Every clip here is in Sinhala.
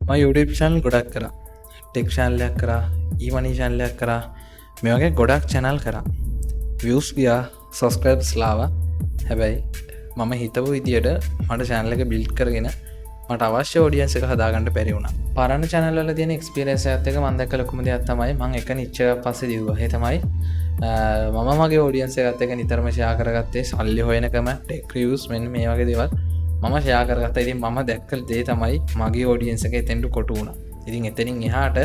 මම YouTube channel ගොඩක් කරා. ටෙක් channel එකක් කරා, e-money channel එකක් කරා. මේ වගේ ගොඩක් channel කරා. views ගියා, subscribers ලාවා. හැබැයි මම හිතපු විදියට මට channel එක build කරගෙන මට අවශ්‍ය audience එක හදාගන්න බැරි වුණා. පරණ channel වල තියෙන experience එකත් එක්ක මම දැක්ක ලොකුම දෙයක් තමයි මම එක niche එකක් පස්සේ දිව්වා. ඒ තමයි මම මගේ audience එකත් එක්ක නිතරම share කරගත්තේ සල්ලි හොයනකම tech reviews මෙන්න මේ වගේ දේවල් මම share කරගත්තා. ඉතින් මම දැක්ක දේ තමයි මගේ audience එක එතෙන්ට කොටු වුණා. ඉතින් එතනින් එහාට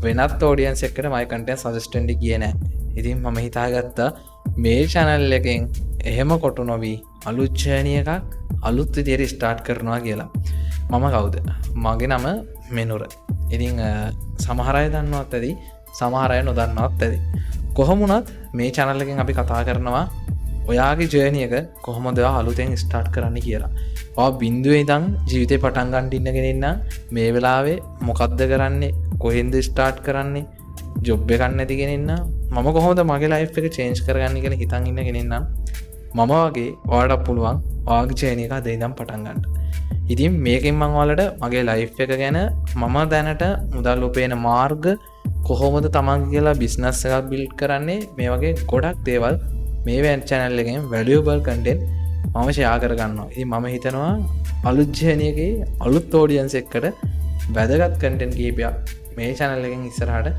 වෙනත් audience එකකට my content suggest වෙන්න ගියේ නැහැ. ඉතින් මම හිතාගත්තා මේ channel එකෙන් එහෙම කොටු නොවි අලුත් journey එකක් අලුත් විදියට start කරනවා කියලා. මම කවුද? මගේ නම මෙනුර. ඉතින් සමහර අය දන්නවත් ඇති, සමහර අය නොදන්නවත් ඇති. කොහොම වුණත් මේ channel එකෙන් අපි කතා කරනවා ඔයාගේ ජර්නි එක කොහොමද අලුතෙන් ස්ටාර්ට් කරන්න කියලා. ඔයා බිඳුවේ ඉඳන් ජීවිතේ පටන් ගන්න ඉන්න කෙනෙක් නම් මේ වෙලාවේ මොකද්ද කරන්නේ? කොහෙන්ද ස්ටාර්ට් කරන්නේ? ජොබ් එකක් නැති කෙනෙක් නම් මම කොහොමද මගේ ලයිෆ් එක චේන්ජ් කරගන්නේ කියලා හිතන් ඉන්න කෙනෙක් නම් මම වගේ ඔයාලට පුළුවන් ඔයාගේ ජර්නි එක අද ඉඳන් පටන් ගන්න. ඉතින් මේකෙන් මම ඔයාලට මගේ ලයිෆ් එක ගැන මම දැනට මුදල් උපයන මාර්ග කොහොමද තමන්ගේ කියලා බිස්නස් එකක් බිල්ඩ් කරන්නේ මේ වගේ ගොඩක් දේවල් මේ channel එකෙන් valuable content මම share කර ගන්නවා. ඉතින් මම හිතනවා අලුත් journey එකේ අලුත් audience එකකට වැදගත් content කීපයක් මේ channel එකෙන් ඉස්සරහට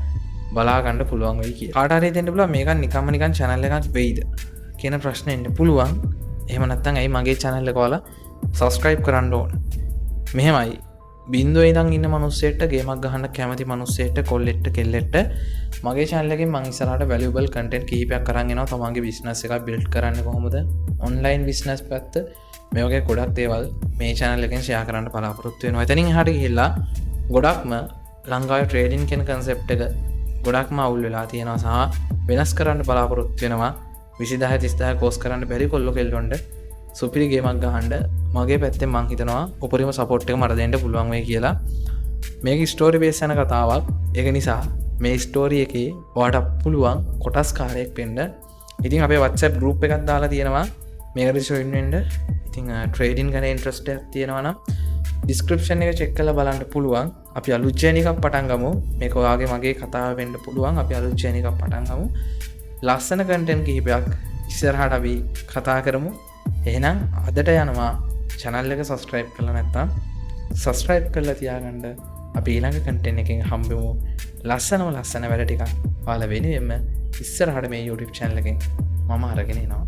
බලා ගන්න පුළුවන් වෙයි කියලා. කාට හරි හිතෙන්න පුළුවන් මේක නිකන් channel එකක් වෙයිද කියන ප්‍රශ්නේ එන්න පුළුවන්. එහෙම නැත්නම් ඇයි මගේ channel එක ඔයාලා subscribe කරන්න ඕන? මෙහෙමයි. බින්දුවේ ඉඳන් ඉන්න මිනිස්සෙක්ට ගේමක් ගහන්න කැමති මිනිස්සෙක්ට කොල්ලෙක්ට කෙල්ලෙක්ට මගේ channel එකෙන් මම ඉස්සරහට valuable content කීපයක් අරන් එනවා. තමන්ගේ business එකක් build කරන්න කොහොමද? online business පැත්ත මේ වගේ ගොඩක් දේවල් මේ channel එකෙන් share කරන්න බලාපොරොත්තු වෙනවා. එතනින් එහාට ගිහිල්ලා ගොඩක්ම ලංකාවේ trading කියන concept එක ගොඩක්ම අවුල් වෙලා තියෙනවා සහ වෙනස් කරන්න බලාපොරොත්තු වෙනවා. 20000 30000 course කරන්න බැරි කොල්ලෝ කෙල්ලොන්ට සුපිරි ගේමක් ගහන්න මගේ පැත්තෙන් මං හිතනවා උපරිම සපෝට් එක මට දෙන්න පුළුවන් වෙයි කියලා. මේක ස්ටෝරි බේස් යන කතාවක්. ඒක නිසා මේ ස්ටෝරි එකේ ඔයාට පුළුවන් කොටස්කාරයෙක් වෙන්න. ඉතින් අපේ WhatsApp group එකක් දාලා තියෙනවා. මේකට join වෙන්න. ඉතින් trading ගැන interest එකක් තියෙනවා නම් description එක check කරලා බලන්න පුළුවන්. අපි අලුත් journey එකක් පටන් ගමු. මේක ඔයාගේ මගේ කතාව වෙන්න පුළුවන්. අපි අලුත් journey එකක් පටන් ගමු. ලස්සන content කිහිපයක් ඉස්සරහට අපි කතා කරමු. එහෙනම් අදට යනවා channel එක subscribe කරලා නැත්නම් subscribe කරලා තියාගන්න. අපි ඊළඟ content එකෙන් හම්බෙමු. ලස්සන වැඩ ටිකක් ඔයාලා වෙනුවෙන්ම ඉස්සරහට මේ YouTube channel එකෙන් මම අරගෙන එනවා.